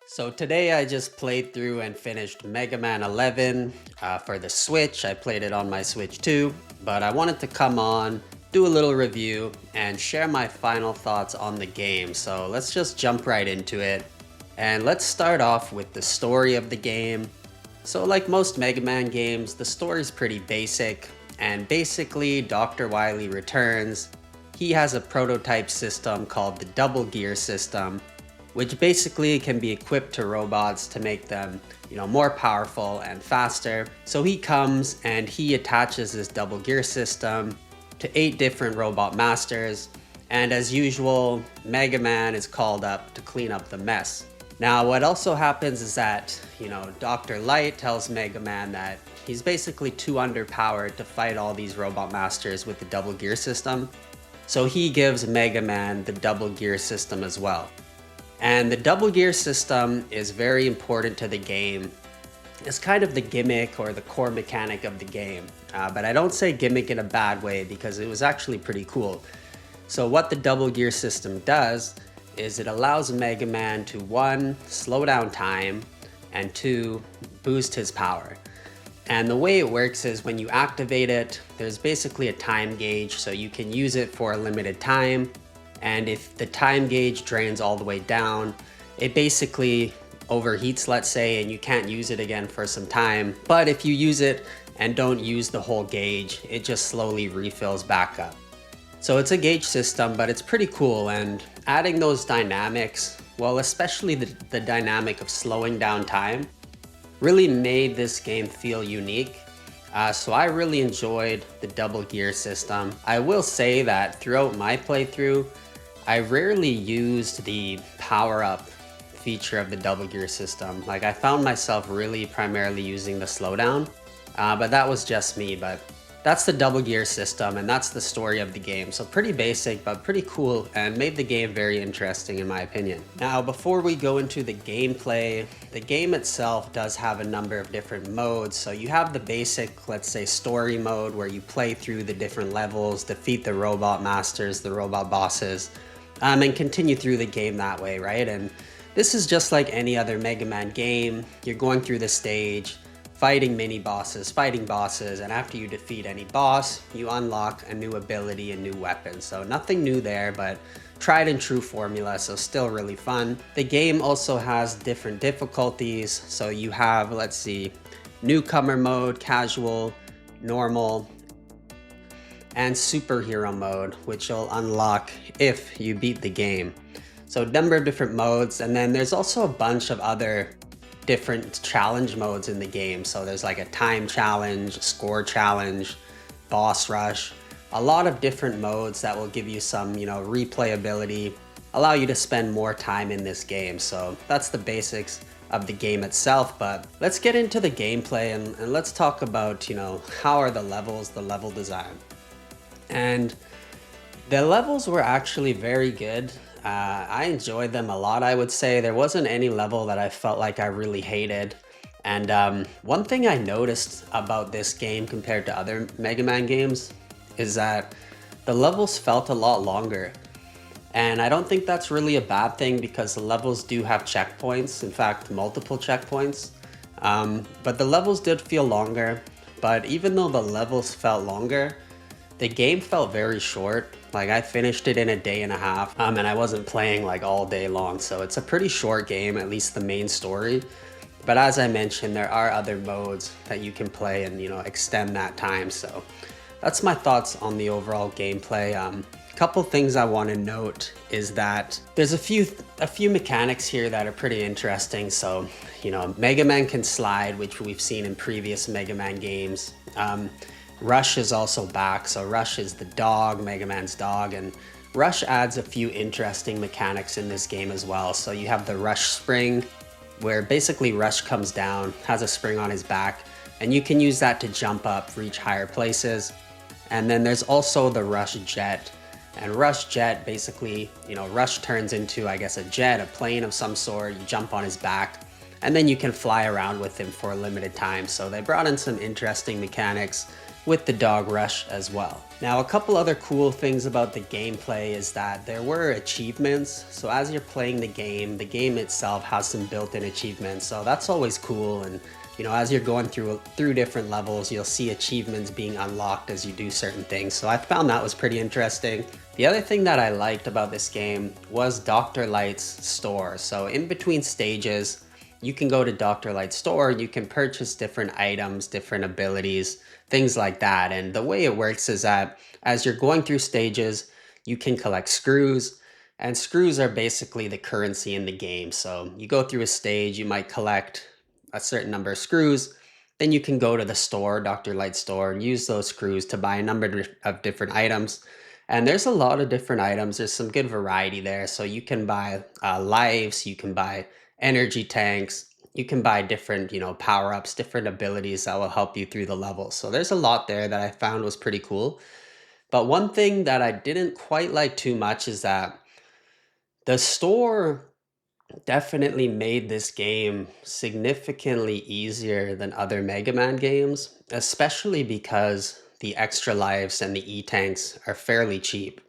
So today I just played through and finished Mega Man 11 for the Switch. I played it on my Switch too, but I wanted to come on, do a little review, and share my final thoughts on the game. So let's just jump right into it. And let's start off with the story of the game. So like most Mega Man games, the story's pretty basic, and basically Dr. Wily returns. He has a prototype system called the Double Gear system, which basically can be equipped to robots to make them, more powerful and faster. So he comes and he attaches this double gear system to 8 different robot masters, and as usual, Mega Man is called up to clean up the mess. Now, what also happens is that, Dr. Light tells Mega Man that he's basically too underpowered to fight all these robot masters with the double gear system. So he gives Mega Man the double gear system as well. And the double gear system is very important to the game. It's kind of the gimmick or the core mechanic of the game. But I don't say gimmick in a bad way because it was actually pretty cool. So what the double gear system does is it allows Mega Man to 1, slow down time, and 2, boost his power. And the way it works is when you activate it, there's basically a time gauge, so you can use it for a limited time. And if the time gauge drains all the way down, it basically overheats, let's say, and you can't use it again for some time. But if you use it and don't use the whole gauge, it just slowly refills back up. So it's a gauge system, but it's pretty cool, and adding those dynamics, well, especially the dynamic of slowing down time, really made this game feel unique. So I really enjoyed the double gear system. I will say that throughout my playthrough, I rarely used the power-up feature of the double gear system. Like, I found myself really primarily using the slowdown, but that was just me. But that's the double gear system, and that's the story of the game. So pretty basic, but pretty cool, and made the game very interesting in my opinion. Now, before we go into the gameplay, the game itself does have a number of different modes. So you have the basic, let's say, story mode where you play through the different levels, defeat the robot masters, the robot bosses, and continue through the game that way, right? And this is just like any other Mega Man game. You're going through the stage, fighting mini bosses, fighting bosses, and after you defeat any boss, you unlock a new ability, a new weapon. So nothing new there, but tried and true formula, so still really fun. The game also has different difficulties. So you have, let's see, newcomer mode, casual, normal, and superhero mode, which you'll unlock if you beat the game. So a number of different modes, and then there's also a bunch of other different challenge modes in the game. So there's like a time challenge, score challenge, boss rush, a lot of different modes that will give you some, replayability, allow you to spend more time in this game. So that's the basics of the game itself, but let's get into the gameplay and let's talk about, how are the levels, the level design. And the levels were actually very good. I enjoyed them a lot, I would say. There wasn't any level that I felt like I really hated. And one thing I noticed about this game compared to other Mega Man games is that the levels felt a lot longer. And I don't think that's really a bad thing because the levels do have checkpoints, in fact, multiple checkpoints. But the levels did feel longer. But even though the levels felt longer, the game felt very short. Like, I finished it in a day and a half, and I wasn't playing like all day long. So it's a pretty short game, at least the main story. But as I mentioned, there are other modes that you can play and, extend that time. So that's my thoughts on the overall gameplay. Couple things I want to note is that there's a few mechanics here that are pretty interesting. So, Mega Man can slide, which we've seen in previous Mega Man games. Rush is also back, so Rush is the dog, Mega Man's dog, and Rush adds a few interesting mechanics in this game as well. So you have the Rush spring, where basically Rush comes down, has a spring on his back, and you can use that to jump up, reach higher places. And then there's also the Rush jet, and Rush jet basically, Rush turns into, I guess, a jet, a plane of some sort. You jump on his back, and then you can fly around with him for a limited time. So they brought in some interesting mechanics with the dog rush as well. Now, a couple other cool things about the gameplay is that there were achievements. So as you're playing the game itself has some built-in achievements. So that's always cool. And as you're going through different levels, you'll see achievements being unlocked as you do certain things. So I found that was pretty interesting. The other thing that I liked about this game was Dr. Light's store. So in between stages, you can go to Dr. Light's store, you can purchase different items, different abilities, things like that. And the way it works is that as you're going through stages, you can collect screws, and screws are basically the currency in the game. So you go through a stage, you might collect a certain number of screws, then you can go to the store, Dr. Light's store, and use those screws to buy a number of different items. And there's a lot of different items. There's some good variety there. So you can buy lives, you can buy energy tanks, you can buy different, power-ups, different abilities that will help you through the level. So there's a lot there that I found was pretty cool. But one thing that I didn't quite like too much is that the store definitely made this game significantly easier than other Mega Man games, especially because the extra lives and the E-tanks are fairly cheap.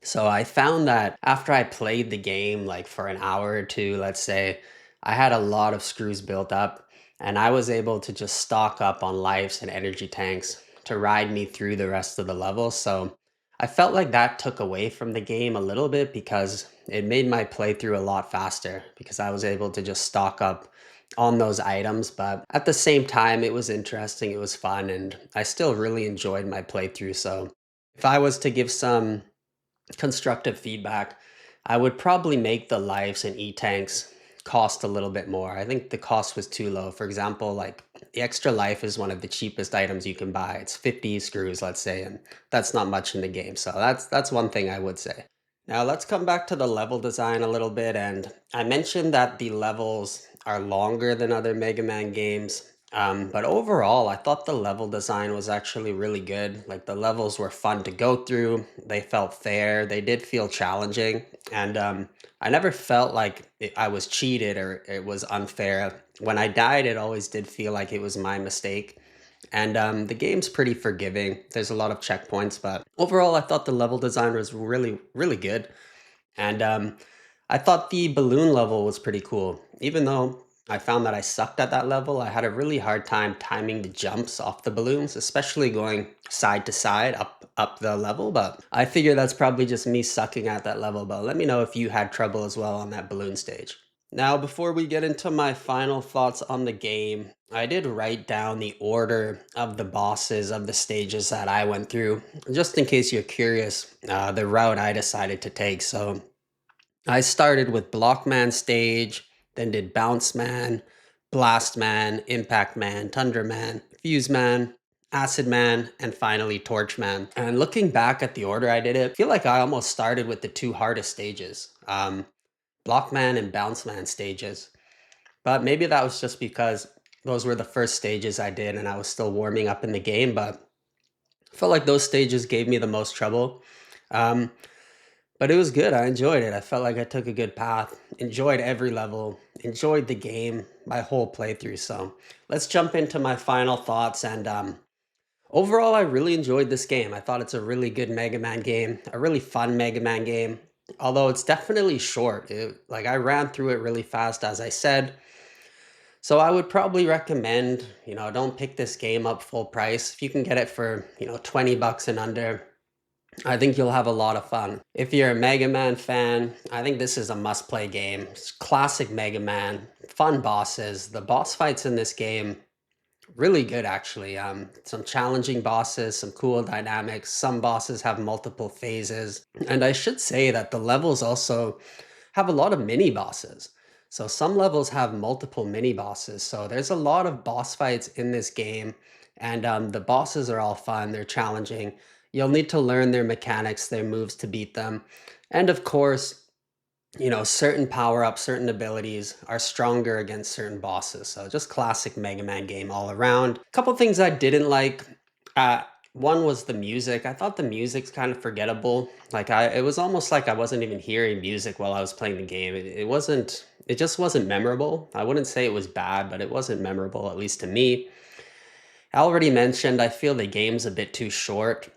So I found that after I played the game like for an hour or two, let's say, I had a lot of screws built up and I was able to just stock up on lives and energy tanks to ride me through the rest of the level. So I felt like that took away from the game a little bit because it made my playthrough a lot faster because I was able to just stock up on those items. But at the same time, it was interesting, it was fun, and I still really enjoyed my playthrough. So if I was to give some constructive feedback, I would probably make the lives and e-tanks cost a little bit more. I think the cost was too low. For example, like the extra life is one of the cheapest items you can buy. It's 50 screws, let's say, and that's not much in the game. So that's one thing I would say. Now let's come back to the level design a little bit. And I mentioned that the levels are longer than other Mega Man games. But overall, I thought the level design was actually really good. Like the levels were fun to go through. They felt fair. They did feel challenging. And I never felt like I was cheated or it was unfair. When I died, it always did feel like it was my mistake. And the game's pretty forgiving. There's a lot of checkpoints, but overall, I thought the level design was really, really good. And I thought the balloon level was pretty cool. Even though I found that I sucked at that level, I had a really hard time timing the jumps off the balloons, especially going side to side up the level. But I figure that's probably just me sucking at that level. But let me know if you had trouble as well on that balloon stage. Now, before we get into my final thoughts on the game, I did write down the order of the bosses of the stages that I went through, just in case you're curious, the route I decided to take. So I started with Blockman stage, then did Bounce Man, Blast Man, Impact Man, Tundra Man, Fuse Man, Acid Man, and finally Torch Man. And looking back at the order I did it, I feel like I almost started with the two hardest stages, Blockman and Bounce Man stages. But maybe that was just because those were the first stages I did and I was still warming up in the game, but I felt like those stages gave me the most trouble. Um, but it was good. I enjoyed it. I felt like I took a good path, enjoyed every level, enjoyed the game, my whole playthrough. So let's jump into my final thoughts. And overall, I really enjoyed this game. I thought it's a really good Mega Man game, a really fun Mega Man game. Although it's definitely short. Like I ran through it really fast, as I said. So I would probably recommend, don't pick this game up full price. If you can get it for, 20 bucks and under, I think you'll have a lot of fun. If you're a Mega Man fan, I think this is a must-play game. It's classic Mega Man, fun bosses. The boss fights in this game, really good actually. Some challenging bosses, some cool dynamics. Some bosses have multiple phases. And I should say that the levels also have a lot of mini bosses. So some levels have multiple mini bosses. So there's a lot of boss fights in this game, and the bosses are all fun. They're challenging. You'll need to learn their mechanics, their moves to beat them. And of course, certain power-ups, certain abilities are stronger against certain bosses. So just classic Mega Man game all around. A couple things I didn't like. One was the music. I thought the music's kind of forgettable. Like it was almost like I wasn't even hearing music while I was playing the game. It just wasn't memorable. I wouldn't say it was bad, but it wasn't memorable, at least to me. I already mentioned I feel the game's a bit too short.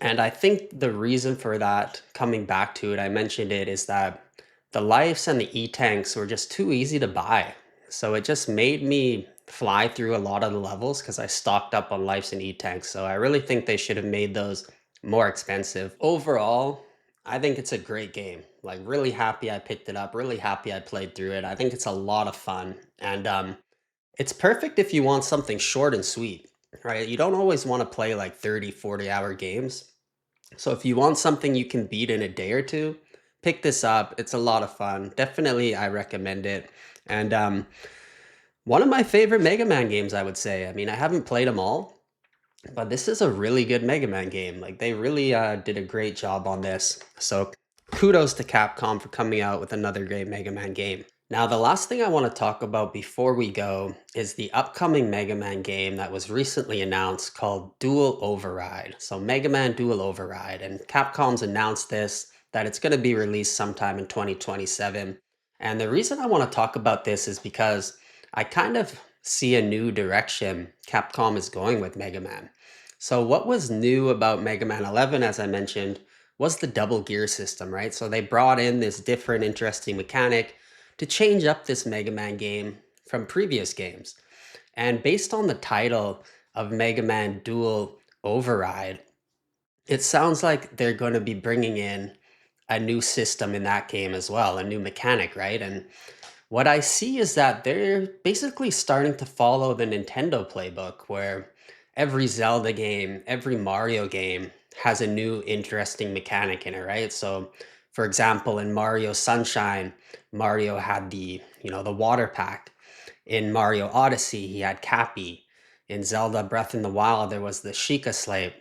And I think the reason for that, coming back to it, I mentioned it, is that the lives and the E-tanks were just too easy to buy. So it just made me fly through a lot of the levels because I stocked up on lives and E-tanks. So I really think they should have made those more expensive. Overall, I think it's a great game. Like, really happy I picked it up, really happy I played through it. I think it's a lot of fun. And it's perfect if you want something short and sweet, right? You don't always want to play like 30, 40-hour games. So if you want something you can beat in a day or two, pick this up. It's a lot of fun. Definitely, I recommend it. And one of my favorite Mega Man games, I would say. I mean, I haven't played them all, but this is a really good Mega Man game. Like, they really did a great job on this. So kudos to Capcom for coming out with another great Mega Man game. Now, the last thing I want to talk about before we go is the upcoming Mega Man game that was recently announced called Dual Override. So Mega Man Dual Override, and Capcom's announced this, that it's going to be released sometime in 2027. And the reason I want to talk about this is because I kind of see a new direction Capcom is going with Mega Man. So what was new about Mega Man 11, as I mentioned, was the double gear system, right? So they brought in this different, interesting mechanic to change up this Mega Man game from previous games. And based on the title of Mega Man Dual Override, it sounds like they're going to be bringing in a new system in that game as well, a new mechanic, right? And what I see is that they're basically starting to follow the Nintendo playbook where every Zelda game, every Mario game has a new interesting mechanic in it, right? So, for example, in Mario Sunshine, Mario had the water pack. In Mario Odyssey, he had Cappy. In Zelda Breath in the Wild, there was the Sheikah Slate.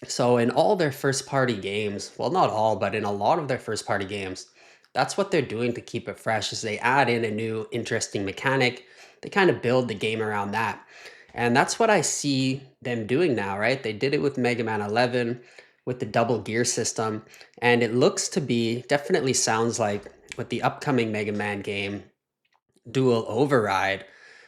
So in all their first party games, well, not all, but in a lot of their first party games, that's what they're doing to keep it fresh is they add in a new interesting mechanic. They kind of build the game around that. And that's what I see them doing now, right? They did it with Mega Man 11 with the double gear system, and it looks to be, definitely sounds like with the upcoming Mega Man game, Dual Override,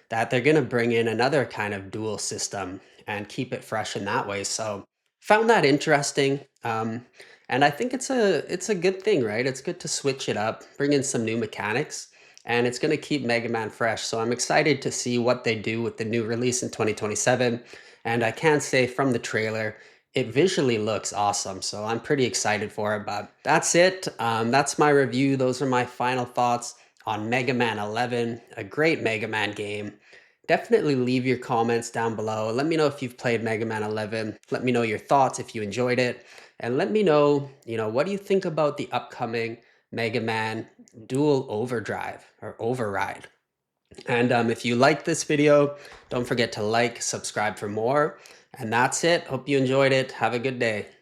that they're going to bring in another kind of dual system and keep it fresh in that way. So found that interesting. And I think it's a good thing, right? It's good to switch it up, bring in some new mechanics, and it's going to keep Mega Man fresh. So I'm excited to see what they do with the new release in 2027. And I can say from the trailer, it visually looks awesome. So I'm pretty excited for it. But that's it. That's my review. Those are my final thoughts on Mega Man 11, a great Mega Man game. Definitely leave your comments down below. Let me know if you've played Mega Man 11. Let me know your thoughts if you enjoyed it. And let me know, what do you think about the upcoming Mega Man Dual Overdrive or Override? And if you like this video, don't forget to like, subscribe for more. And that's it. Hope you enjoyed it. Have a good day.